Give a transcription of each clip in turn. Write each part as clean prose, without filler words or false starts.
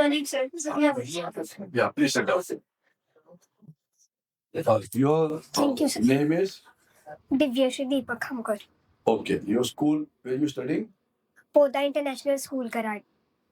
Yeah, please sit down. Your Thank you, sir. name is? Divyashi Deepak Khamkar. Okay. Your school, where you studying? Poda International School, Karad.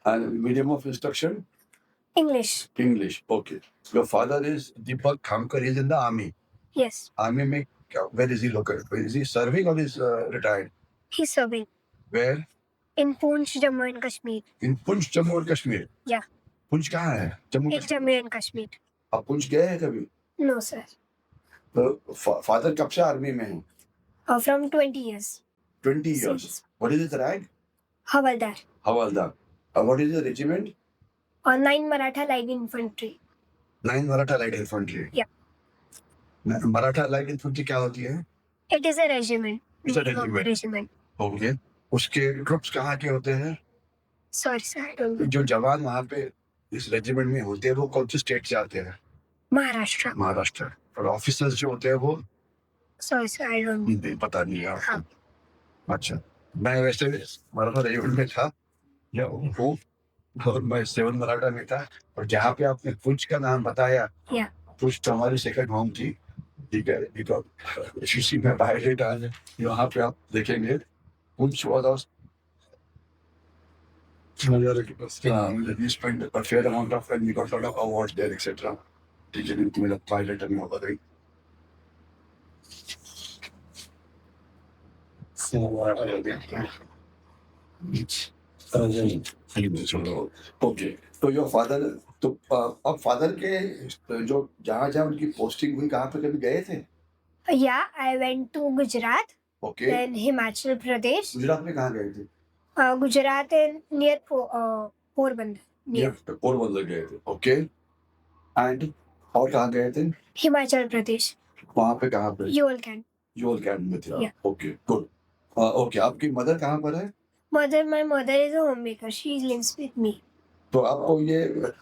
And medium of instruction? English. English. Okay. Your father is Deepak Khamkar. He's in the army. Yes. Army में where is he located? Is he serving or is retired? He's serving Where? in Poonch, Jammu and Kashmir. In Punch, Jammu and Kashmir. Yeah. Punch कहाँ है? Jammu In Kashmir. Jammu and Kashmir. आप पुंछ गए हैं कभी? No, sir. तो father कब से army में है? From 20 years. 20 years. Since. What is his rank? Havaldar. Havaldar. What is the regiment? 9 Maratha Light Infantry. 9 Maratha Light Infantry. Yeah. Maratha Light Infantry क्या होती है? It is a regiment. It's a Name of the regiment. regiment. Okay. उसके troops कहाँ के होते हैं? Sorry, sir. I don't know. जो जवान वहाँ पे इस रेजिमेंट में होते हैं वो कौन से स्टेट से आते हैं? Maharashtra. महाराष्ट्र. और ऑफिसर्स जो होते हैं वो Sorry, sir. I don't know. नहीं, पता नहीं है आपको. हाँ. अच्छा. मैं वैसे मराठा रेजिमेंट में था या वो और मैं 7 मराठा में था और जहाँ पे आपने पुंछ का नाम बताया Yeah. पुंछ तो हमारी सेकंड होम थी. ठीक है. इसी में पायलट आज यहाँ पे आप देखेंगे Poonch was we spent a fair amount of time. We got a lot of awards there, etc. Teaching him to be a pilot and all that. Okay. तो your father तो अब फादर के जो जहाँ जहाँ उनकी पोस्टिंग हुई कहाँ पे कभी गए थे? Yeah, I went to Gujarat. Okay. Then Himachal Pradesh. Gujarat में कहाँ गए थे? Gujarat and near Porbandar. Near Porbandar गए थे. Okay. And और कहाँ गए थे? Himachal Pradesh. वहाँ पे कहाँ पे? Yol Camp. योल कैंप में थे. Yeah. Okay. Good. Okay. आपकी मदर कहाँ पर है? My mother is a homemaker. She lives with me. तो आपको ये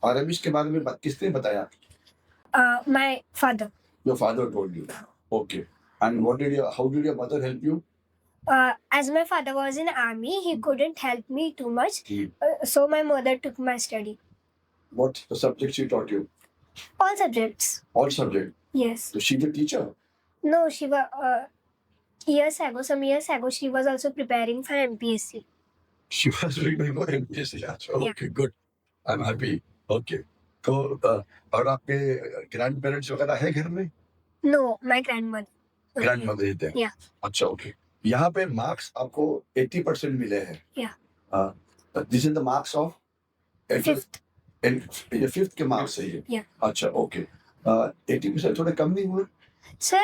आरएमएस के बारे में किसने बताया? My father. Your father told you. Okay. And how did your mother help you? As my father was in army, he couldn't help me too much. So my mother took my study. What subjects she taught you? All subjects. All subjects. Yes. So she the teacher? No, she was some years ago, she was also preparing for MPSC. She was doing more MPSC. Okay, good. I'm happy. Okay. तो और आपके grand parents वगैरह है घर में? No, my grandmother. Grandmother थे. Yeah. अच्छा, okay. यहाँ पे मार्क्स आपको 80% मिले हैं. Yeah. This is the marks of Fifth. ये फिफ्थ के मार्क्स है ये. Yeah. अच्छा, ओके. 80% थोड़े कम नहीं हुए? Sir,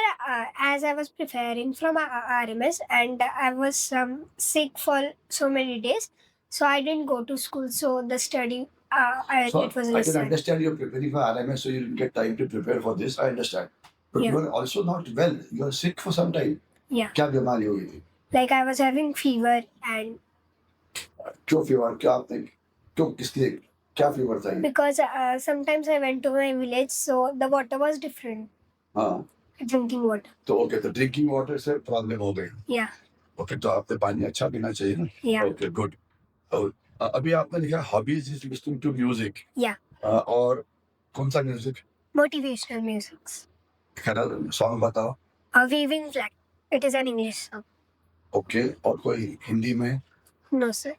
as I was preparing from RMS and I was sick for so many days, so I didn't go to school. So the study, So it was I less. can understand you're preparing for RMS, so you didn't get time to prepare for this. I understand. But Yeah. you are also not well. You are sick for some time. Yeah. क्या बीमारी हो गई थी? Like I was having fever and क्यों fever? क्या आपने क्यों किसके क्या फीवर था ये? because sometimes I went to my village, so the water was different. हाँ. Drinking water. तो ओके, तो ड्रिंकिंग वाटर से प्रॉब्लम हो गई. Yeah. ओके, तो आपने पानी अच्छा पीना चाहिए ना? Yeah. Okay, good. और अभी आपने लिखा hobbies is listening to music. Yeah. और कौन सा म्यूजिक? Motivational music. सॉन्ग बताओ. Waving flag. It is an English song. Okay, और कोई हिंदी में? No, sir.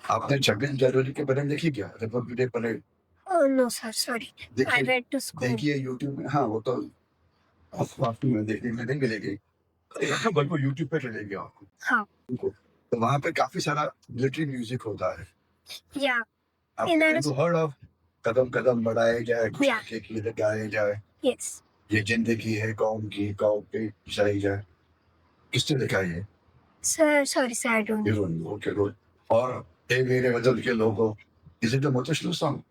आपने 26 जनवरी के परेड देखी क्या? Republic day parade. Oh no, sir. Sorry. I went to school. देखिए यूट्यूब में. हाँ, वो तो आपको में देखने में नहीं मिलेगी. बल्कि यूट्यूब पे मिलेगी आपको. हाँ. तो वहाँ पे काफी सारा मिलिट्री म्यूजिक होता है. Yeah. आपने heard of कदम कदम बढ़ाए जाए, Yeah. के गीत गाए जाए. Yes. ये जिंदगी है कौम की, कौम पे जाई जाए. किसने लिखा ये? Sir, sorry, sir. I don't know. Okay, good. और ए मेरे वतन के लोगों, is it a motivational song?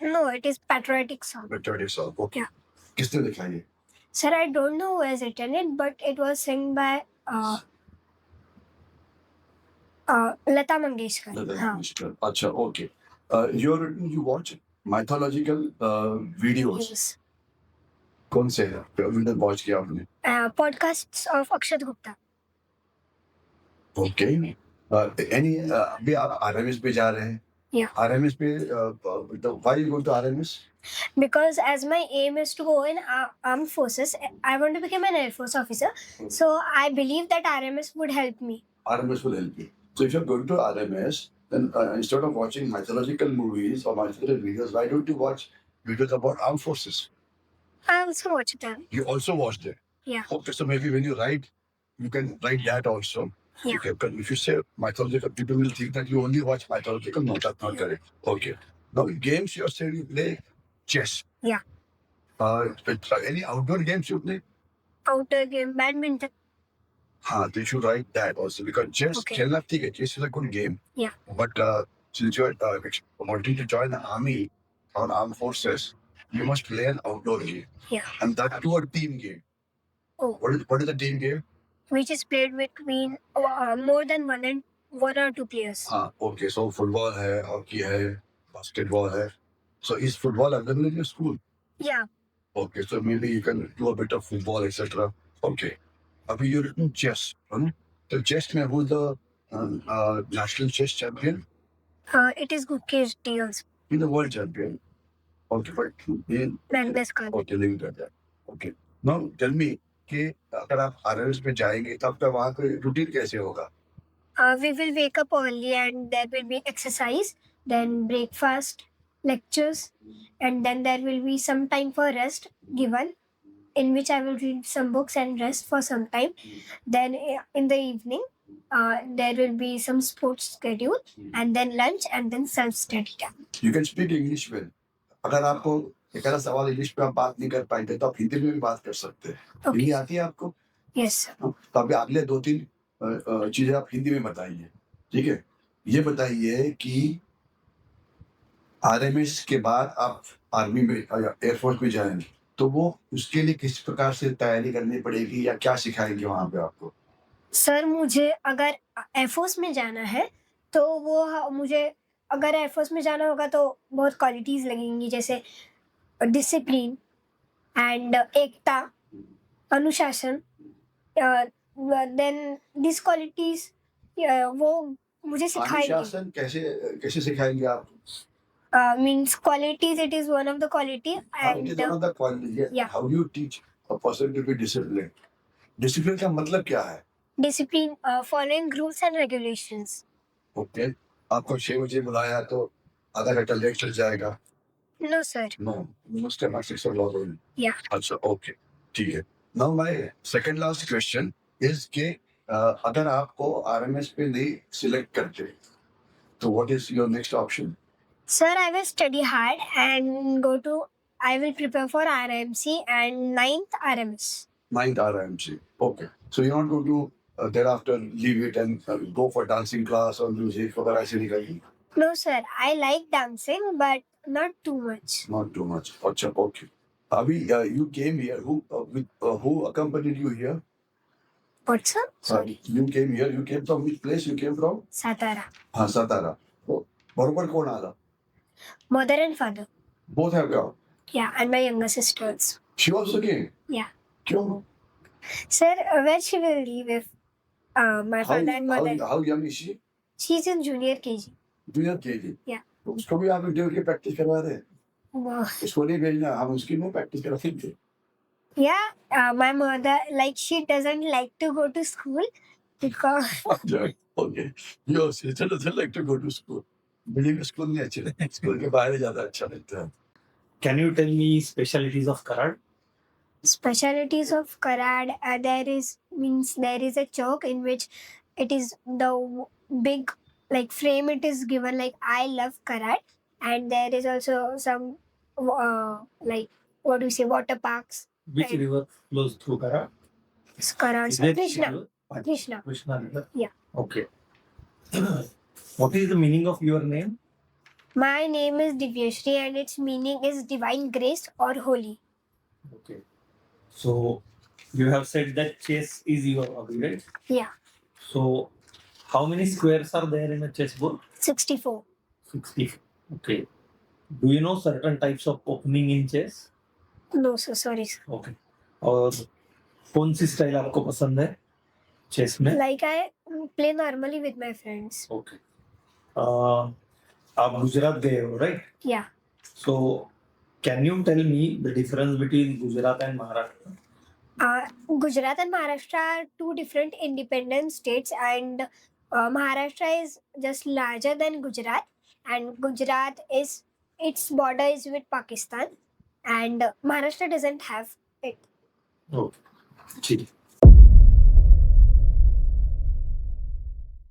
No, it is patriotic song. Patriotic song. Okay. Yeah. किसने लिखा ये? Sir, I don't know who has written it, but it was sung by Lata Mangeshkar. हाँ. अच्छा, okay. You watch mythological videos. Yes. कौन से video watch किया आपने? Podcasts of Akshat Gupta. Okay. अभी आप आरएमएस पे जा रहे हैं. Yeah. RMS पे why you go to RMS? Because as my aim is to go in armed forces, I want to become an Air Force officer. So I believe that RMS would help me. RMS will help you. So if you're going to RMS, then instead of watching mythological movies or mythological videos, why don't you watch videos about armed forces? I also watch them. You also watched it. Yeah. Okay, so maybe when you write, you can write that also. Yeah. Okay, but if you say mythological, people will think that you only watch mythological. No, that's not correct. Okay. Now, games you're saying you play chess. Yeah. Any outdoor games you play? Outdoor game, badminton. They should write that also because chess, Okay. खेलना ठीक है, chess is a good game. Yeah. But since you're wanting to join the army or armed forces, you must play an outdoor game. Yeah. And that too a team game. Oh. What is a team game? Which is played between more than one or two players. Okay, so football है, hockey है, basketball है. So is football available in your school? Yeah. Okay, so maybe you can do a bit of football, etc. Okay. Abhi you written chess, huh? So chess में who's the national chess champion? It is Gukesh Deals. He's the world champion. Okay, but he Magnus Carlsen. okay, leave it at that. Okay. Now tell me कि अगर आप RLS पे जाएंगे तो आपका वहाँ का रूटीन कैसे होगा? We will wake up early and there will be exercise, then breakfast, lectures, and then there will be some time for rest given, in which I will read some books and rest for some time. Then in the evening, there will be some sports schedule, and then lunch, and then self-study time. You can speak English well. अगर आपको एक आधा सवाल English पे आप बात नहीं कर पाएंगे तो आप हिंदी में भी बात कर सकते हैं। हिंदी आती है आपको? Yes, sir. तो अभी अगले 2-3 चीजें आप हिंदी में बताइए, ठीक है? ये बताइए कि RMS के बाद आप आर्मी में या एयरफोर्स में जाएंगे तो वो उसके लिए किस प्रकार से तैयारी करनी पड़ेगी या क्या सिखाएंगे वहां पे आपको? सर मुझे अगर एयरफोर्स में जाना है तो वो मुझे अगर एयरफोर्स में जाना होगा तो बहुत क्वालिटीज़ लगेंगी, जैसे डिसिप्लिन एंड एकता, अनुशासन, देन दिस क्वालिटीज़ वो मुझे सिखाएंगे. अनुशासन कैसे सिखाएंगे आप? Means qualities, it is one of the quality and it is one of the quality. Yeah. How do you teach a person to be disciplined? Discipline का मतलब क्या है? discipline, following rules and regulations. Okay, आपको 6 बजे बुलाया तो आधा घंटा लेट चल जाएगा? No, sir. No, you must have 6 o'clock only. Yeah. अच्छा, ओके, ठीक है. Now my second last question is कि अगर आपको RMS पे नहीं सिलेक्ट करते तो what is your next option? Sir, I will study hard and I will prepare for RMC and 9th RMS. 9th RMC. Okay. So you're not going to thereafter leave it and go for dancing class or music or ऐसे निकालिए? No, sir. I like dancing, but not too much. Not too much. अच्छा, okay. Abhi, you came here. Who accompanied you here? What, sir? Sorry. You came here. You came from which place? You came from? Satara. हाँ, Satara. तो बरोबर कौन आला? Mother and father. Both have gone. Yeah, and my younger sisters. She also came. Yeah. क्यों? Sir, where she will live if my father and mother. How young is she? She's in junior KG. Junior KG. Yeah. तो उसको भी आप interview की practice करवा रहे हैं? Wow. इसको नहीं भेजना, हम उसकी नहीं प्रैक्टिस करा देंगे. Yeah, my mother, like, she doesn't like to go to school because. Okay. Yo, she doesn't like to go to school. Believe me, school नहीं अच्छी लगती. School के बाहर ज़्यादा अच्छा लगता है. Can you tell me specialties of Karad? Specialities of Karad, there is a chalk in which it is the big like frame it is given like I love Karad, and there is also some like what do you say, water parks. Which Right. river flows through Karad? It's Karad, Is sir. it Krishna. river? Krishna. Krishna river? Yeah. Okay. What is the meaning of your name? My name is Divyashri and its meaning is divine grace or holy. Okay. So you have said that chess is your hobby, right? Yeah. So how many squares are there in a chessboard? 64. 60. Okay. Do you know certain types of opening in chess? No, sir. Sorry, sir. Okay. और कौन सी style आपको पसंद है chess में? Like I play normally with my friends. Okay. आप गुजरात गए हो, right? Yeah. So can you tell me the difference between Gujarat and Maharashtra? Gujarat and Maharashtra are two different independent states, and Maharashtra is just larger than Gujarat, and Gujarat is its border is with Pakistan, and Maharashtra doesn't have it. Oh, ठीक है.